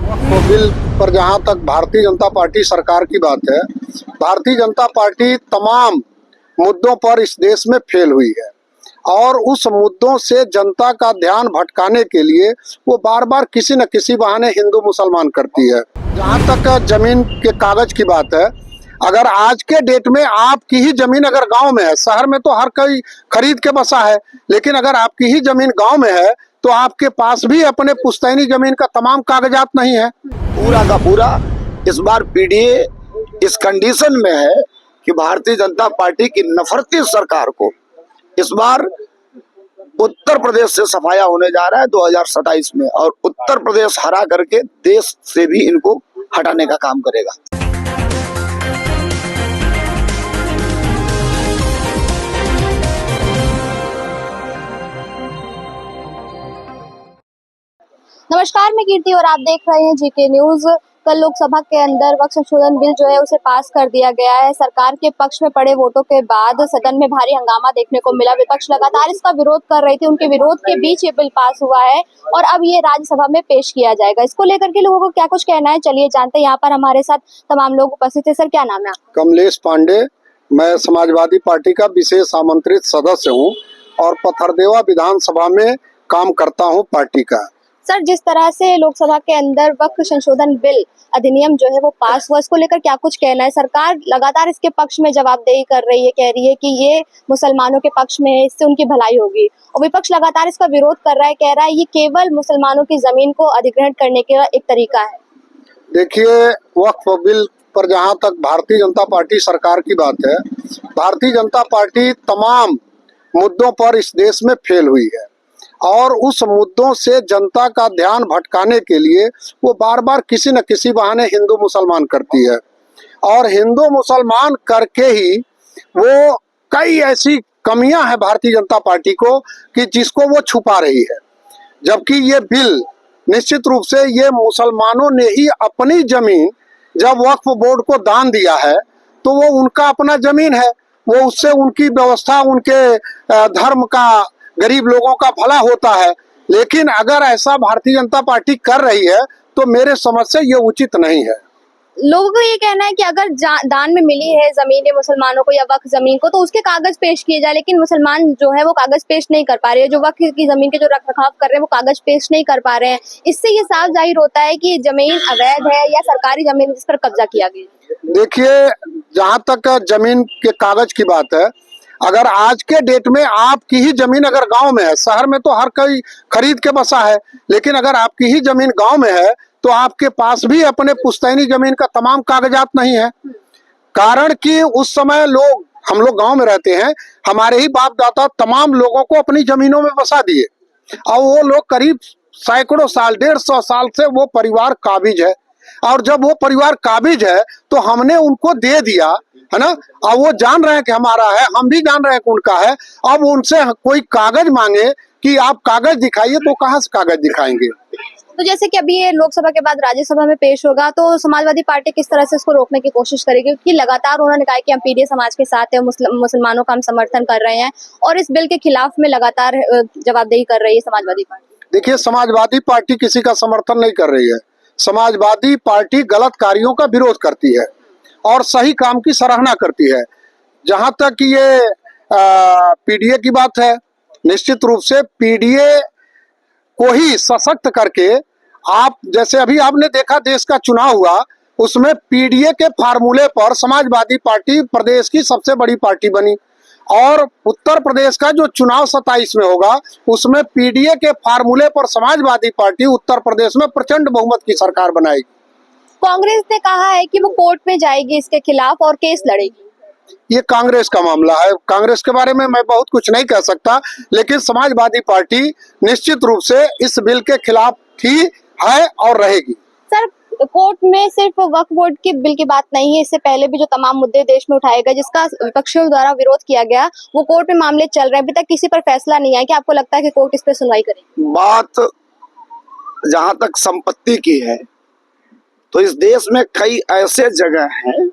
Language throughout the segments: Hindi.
वक्फ बिल पर जहां तक भारतीय जनता पार्टी सरकार की बात है, भारतीय जनता पार्टी तमाम मुद्दों पर इस देश में फेल हुई है और उस मुद्दों से जनता का ध्यान भटकाने के लिए वो बार बार किसी न किसी बहाने हिंदू मुसलमान करती है। जहां तक जमीन के कागज की बात है, अगर आज के डेट में आपकी ही जमीन अगर गांव में है, शहर में तो हर कोई खरीद के बसा है, लेकिन अगर आपकी ही जमीन गांव में है तो आपके पास भी अपने पुश्तैनी जमीन का तमाम कागजात नहीं है। पूरा का पूरा इस बार पीडीए इस कंडीशन में है कि भारतीय जनता पार्टी की नफरती सरकार को इस बार उत्तर प्रदेश से सफाया होने जा रहा है 2027 में, और उत्तर प्रदेश हरा करके देश से भी इनको हटाने का काम करेगा। नमस्कार, मैं कीर्ति और आप देख रहे हैं जीके न्यूज। कल लोकसभा के अंदर वक्फ संशोधन बिल जो है उसे पास कर दिया गया है। सरकार के पक्ष में पड़े वोटों के बाद सदन में भारी हंगामा देखने को मिला। विपक्ष लगातार इसका विरोध कर रही थी, उनके विरोध के बीच ये बिल पास हुआ है और अब ये राज्यसभा में पेश किया जाएगा। इसको लेकर के लोगों को क्या कुछ कहना है, चलिए जानते हैं। यहाँ पर हमारे साथ तमाम लोग उपस्थित है। सर, क्या नाम है आपका? कमलेश पांडे, मैं समाजवादी पार्टी का विशेष आमंत्रित सदस्य हूँ और पथरदेवा विधानसभा में काम करता हूँ पार्टी का। सर, जिस तरह से लोकसभा के अंदर वक्फ संशोधन बिल अधिनियम जो है वो पास हुआ, इसको लेकर क्या कुछ कहना है? सरकार लगातार इसके पक्ष में जवाबदेही कर रही है, कह रही है कि ये मुसलमानों के पक्ष में है, इससे उनकी भलाई होगी, और विपक्ष लगातार इसका विरोध कर रहा है, कह रहा है ये केवल मुसलमानों की जमीन को अधिग्रहण करने का एक तरीका है। देखिए, वक्फ बिल पर जहां तक भारतीय जनता पार्टी सरकार की बात है, भारतीय जनता पार्टी तमाम मुद्दों पर इस देश में फेल हुई है और उस मुद्दों से जनता का ध्यान भटकाने के लिए वो बार बार किसी न किसी बहाने हिंदू मुसलमान करती है और हिंदू मुसलमान करके ही वो कई ऐसी कमियां हैं भारतीय जनता पार्टी को कि जिसको वो छुपा रही है। जबकि ये बिल निश्चित रूप से ये मुसलमानों ने ही अपनी जमीन जब वक्फ बोर्ड को दान दिया है तो वो उनका अपना जमीन है, वो उससे उनकी व्यवस्था, उनके धर्म का, गरीब लोगों का भला होता है। लेकिन अगर ऐसा भारतीय जनता पार्टी कर रही है तो मेरे समझ से ये उचित नहीं है। लोगों को ये कहना है कि अगर दान में मिली है जमीन मुसलमानों को या वक्फ जमीन को तो उसके कागज पेश किए जाए, लेकिन मुसलमान जो है वो कागज पेश नहीं कर पा रहे हैं। जो वक्फ की जमीन के जो रखरखाव कर रहे हैं वो कागज पेश नहीं कर पा रहे हैं। इससे ये साफ जाहिर होता है कि जमीन अवैध है या सरकारी जमीन जिस पर कब्जा किया गया। देखिए, जहाँ तक जमीन के कागज की बात है, अगर आज के डेट में आपकी ही जमीन अगर गांव में है, शहर में तो हर कोई खरीद के बसा है, लेकिन अगर आपकी ही जमीन गांव में है तो आपके पास भी अपने पुश्तैनी जमीन का तमाम कागजात नहीं है। कारण कि उस समय हम लोग गांव में रहते हैं, हमारे ही बाप दादा तमाम लोगों को अपनी जमीनों में बसा दिए और वो लोग करीब सैकड़ों साल, 150 साल से वो परिवार काबिज है, और जब वो परिवार काबिज है तो हमने उनको दे दिया है ना। अब वो जान रहे हैं कि हमारा है, हम भी जान रहे हैं कि उनका है। अब उनसे कोई कागज मांगे कि आप कागज दिखाइए तो कहाँ से कागज दिखाएंगे? तो जैसे कि अभी ये लोकसभा के बाद राज्यसभा में पेश होगा तो समाजवादी पार्टी किस तरह से इसको रोकने की कोशिश करेगी? क्योंकि लगातार उन्होंने कहा कि हम पीडीए समाज के साथ है, मुसलमानों का हम समर्थन कर रहे हैं, और इस बिल के खिलाफ में लगातार जवाबदेही कर रही है समाजवादी पार्टी। देखिए, समाजवादी पार्टी किसी का समर्थन नहीं कर रही है। समाजवादी पार्टी गलत कार्यों का विरोध करती है और सही काम की सराहना करती है। जहां तक ये पीडीए की बात है, निश्चित रूप से पीडीए को ही सशक्त करके, आप जैसे अभी आपने देखा देश का चुनाव हुआ, उसमें पीडीए के फार्मूले पर समाजवादी पार्टी प्रदेश की सबसे बड़ी पार्टी बनी, और उत्तर प्रदेश का जो चुनाव 27 में होगा उसमें पीडीए के फार्मूले पर समाजवादी पार्टी उत्तर प्रदेश में प्रचंड बहुमत की सरकार बनाएगी। कांग्रेस ने कहा है कि वो कोर्ट में जाएगी इसके खिलाफ और केस लड़ेगी। ये कांग्रेस का मामला है, कांग्रेस के बारे में मैं बहुत कुछ नहीं कह सकता, लेकिन समाजवादी पार्टी निश्चित रूप से इस बिल के खिलाफ थी, है और रहेगी। सर, कोर्ट में सिर्फ वक्फ बोर्ड की बिल की बात नहीं है, इससे पहले भी जो तमाम मुद्दे देश में उठाए गए जिसका विपक्षियों द्वारा विरोध किया गया, वो कोर्ट में मामले चल रहे हैं, अभी तक किसी पर फैसला नहीं आया। क्या आपको लगता है कि कोर्ट इस पर सुनवाई करेगी? बात जहां तक संपत्ति की है तो इस देश में कई ऐसे जगह हैं,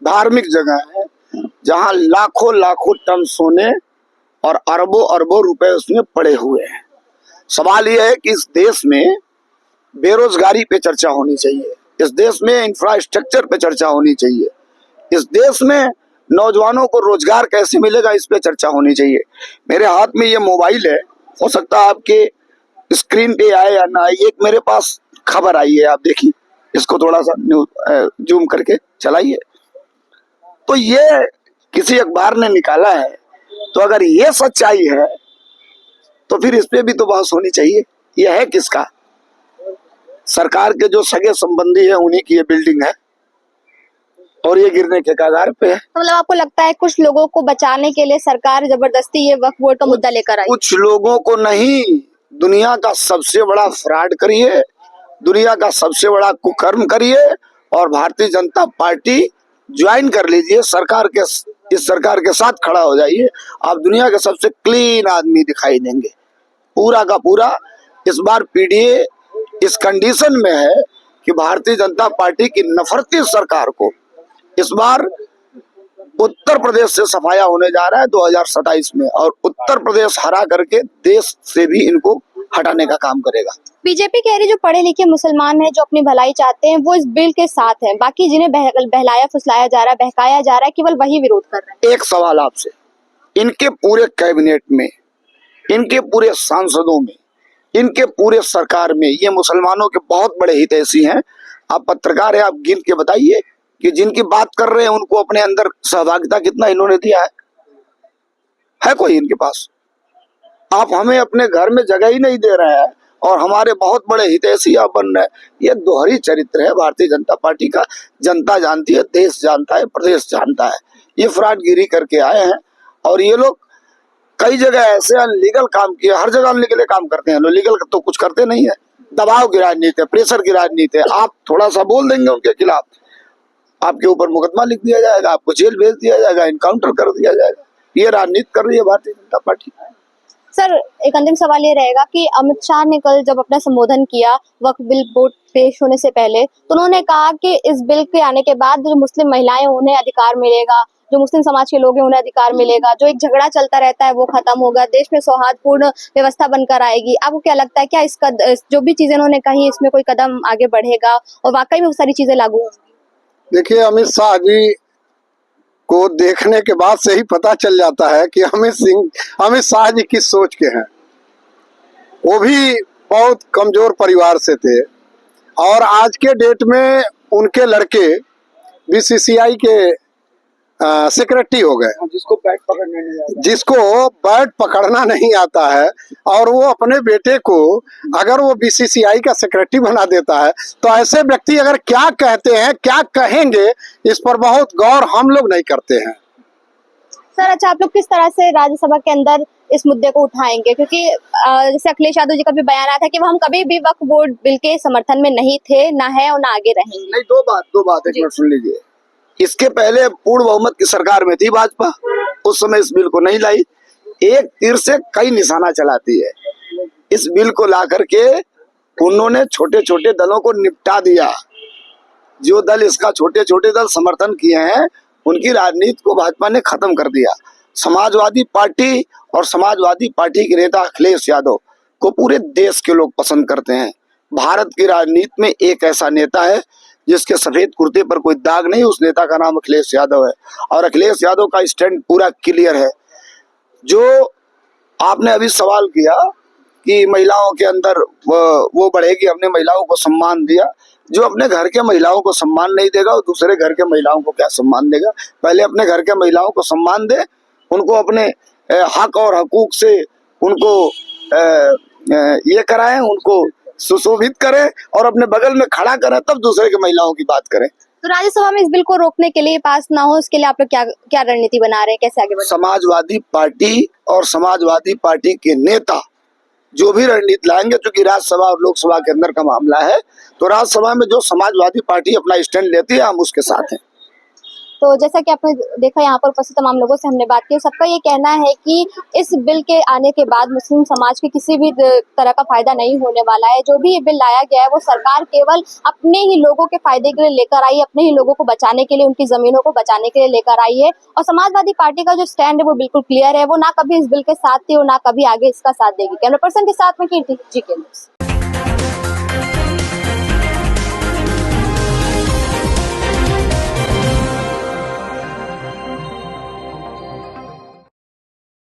धार्मिक जगह है, जहां लाखों लाखों टन सोने और अरबों अरबों रुपए उसमें पड़े हुए हैं। सवाल यह है कि इस देश में बेरोजगारी पे चर्चा होनी चाहिए, इस देश में इंफ्रास्ट्रक्चर पे चर्चा होनी चाहिए, इस देश में नौजवानों को रोजगार कैसे मिलेगा इस पे चर्चा होनी चाहिए। मेरे हाथ में ये मोबाइल है, हो सकता है आपके स्क्रीन पे आए या ना आए, एक मेरे पास खबर आई है, आप देखिए इसको थोड़ा सा जूम करके चलाइए। तो ये किसी अखबार ने निकाला है, तो अगर ये सच्चाई है तो फिर इस पे भी तो बहस होनी चाहिए। ये है किसका? सरकार के जो सगे संबंधी है उन्हीं की ये बिल्डिंग है और ये गिरने के कगार पे है। मतलब आपको लगता है कुछ लोगों को बचाने के लिए सरकार जबरदस्ती ये वक्फ बोर्ड का मुद्दा लेकर आई? कुछ लोगों को नहीं, दुनिया का सबसे बड़ा फ्रॉड करिए, दुनिया का सबसे बड़ा कुकर्म करिए और भारतीय जनता पार्टी ज्वाइन कर लीजिए, इस सरकार के साथ खड़ा हो जाइए, आप दुनिया के सबसे क्लीन आदमी दिखाई देंगे। पूरा का पूरा इस बार पीडीए इस कंडीशन में है कि भारतीय जनता पार्टी की नफरती सरकार को इस बार उत्तर प्रदेश से सफाया होने जा रहा है 2027 में, और उत्तर प्रदेश हरा करके देश से भी इनको हटाने का काम करेगा। बीजेपी कह रही जो पढ़े लिखे मुसलमान हैं जो अपनी भलाई चाहते हैं वो इस बिल के साथ हैं, बाकी जिन्हें बहलाया फुसलाया जा रहा है, बहकाया जा रहा है, केवल वही विरोध कर रहे हैं। एक सवाल आपसे, इनके पूरे कैबिनेट में, इनके पूरे सांसदों में, इनके पूरे सरकार में ये मुसलमानों के बहुत बड़े हितैषी हैं। आप पत्रकार हैं, आप गिन के बताइए कि जिनकी बात कर रहे हैं उनको अपने अंदर सहभागिता कितना इन्होंने दिया है कोई इनके पास? आप हमें अपने घर में जगह ही नहीं दे रहे हैं और हमारे बहुत बड़े हितैषी आप बन रहे हैं। ये दोहरी चरित्र है भारतीय जनता पार्टी का। जनता जानती है, देश जानता है, प्रदेश जानता है, ये फ्रॉडगिरी करके आए हैं और ये लोग कई जगह ऐसे अनलीगल काम किए। हर जगह अनलीगल काम करते हैं, लीगल तो कुछ करते नहीं है। दबाव की राजनीति है, प्रेशर की राजनीति है। आप थोड़ा सा बोल देंगे उनके खिलाफ, आपके ऊपर मुकदमा लिख दिया जाएगा, आपको जेल भेज दिया जाएगा, इनकाउंटर कर दिया जाएगा। ये राजनीति कर रही है भारतीय जनता पार्टी। सर, एक अंतिम सवाल ये रहेगा कि अमित शाह ने कल जब अपना संबोधन किया वक्फ बिल बोर्ड पेश होने से पहले, तो उन्होंने कहा कि इस बिल के आने के बाद जो मुस्लिम महिलाएं उन्हें अधिकार मिलेगा, जो मुस्लिम समाज के लोग हैं उन्हें अधिकार मिलेगा, जो एक झगड़ा चलता रहता है वो खत्म होगा, देश में सौहार्दपूर्ण व्यवस्था बनकर आएगी। आपको क्या लगता है, क्या इसका जो भी चीजें उन्होंने कही इसमें कोई कदम आगे बढ़ेगा और वाकई में वो सारी चीजें लागू होंगी? देखिए, अमित शाह जी को देखने के बाद से ही पता चल जाता है कि अमित शाह जी किस सोच के हैं। वो भी बहुत कमजोर परिवार से थे और आज के डेट में उनके लड़के बीसीसीआई के सेक्रेटरी हो गए, जिसको बैट पकड़ना नहीं आता है और वो अपने बेटे को अगर वो बीसीसीआई का सेक्रेटरी बना देता है तो ऐसे व्यक्ति अगर क्या कहते हैं, क्या कहेंगे, इस पर बहुत गौर हम लोग नहीं करते हैं। सर, अच्छा, आप लोग किस तरह से राज्यसभा के अंदर इस मुद्दे को उठाएंगे? क्योंकि जैसे अखिलेश यादव जी का भी बयान आया था कि वो हम कभी भी वक्फ बोर्ड बिल के समर्थन में नहीं थे, ना है और ना आगे रहेंगे। नहीं, दो बात एक मिनट सुन लीजिए। इसके पहले पूर्ण बहुमत की सरकार में थी भाजपा, उस समय इस बिल को नहीं लाई। एक तीर से कई निशाना चलाती है। इस बिल को ला करके उन्होंने छोटे छोटे दलों को निपटा दिया। जो दल इसका छोटे छोटे दल समर्थन किए हैं उनकी राजनीति को भाजपा ने खत्म कर दिया। समाजवादी पार्टी और समाजवादी पार्टी के नेता अखिलेश यादव को पूरे देश के लोग पसंद करते हैं। भारत की राजनीति में एक ऐसा नेता है जिसके सफेद कुर्ते पर कोई दाग नहीं, उस नेता का नाम अखिलेश यादव है और अखिलेश यादव का स्टैंड पूरा क्लियर है। जो आपने अभी सवाल किया कि महिलाओं के अंदर वो बढ़ेगी, हमने महिलाओं को सम्मान दिया। जो अपने घर के महिलाओं को सम्मान नहीं देगा वो दूसरे घर के महिलाओं को क्या सम्मान देगा? पहले अपने घर के महिलाओं को सम्मान दे, उनको अपने हक और हकूक से उनको ये कराएं, उनको सुशोभित करें और अपने बगल में खड़ा करें, तब दूसरे के महिलाओं की बात करें। तो राज्यसभा में इस बिल को रोकने के लिए, पास ना हो उसके लिए आप लोग क्या रणनीति बना रहे हैं, कैसे आगे बढ़? समाजवादी पार्टी और समाजवादी पार्टी के नेता जो भी रणनीति लाएंगे, क्योंकि राज्यसभा और लोकसभा के अंदर का मामला है, तो राज्यसभा में जो समाजवादी पार्टी अपना स्टैंड लेती है हम उसके साथ हैं। तो जैसा कि आपने देखा, यहाँ पर उपस्थित तमाम लोगों से हमने बात की, सबका ये कहना है कि इस बिल के आने के बाद मुस्लिम समाज के किसी भी तरह का फायदा नहीं होने वाला है। जो भी ये बिल लाया गया है वो सरकार केवल अपने ही लोगों के फायदे के लिए लेकर आई है, अपने ही लोगों को बचाने के लिए, उनकी जमीनों को बचाने के लिए लेकर आई है। और समाजवादी पार्टी का जो स्टैंड है वो बिल्कुल क्लियर है, वो ना कभी इस बिल के साथ थी और ना कभी आगे इसका साथ देगी। कैमरा पर्सन के साथ में कीर्ति, GK न्यूज़।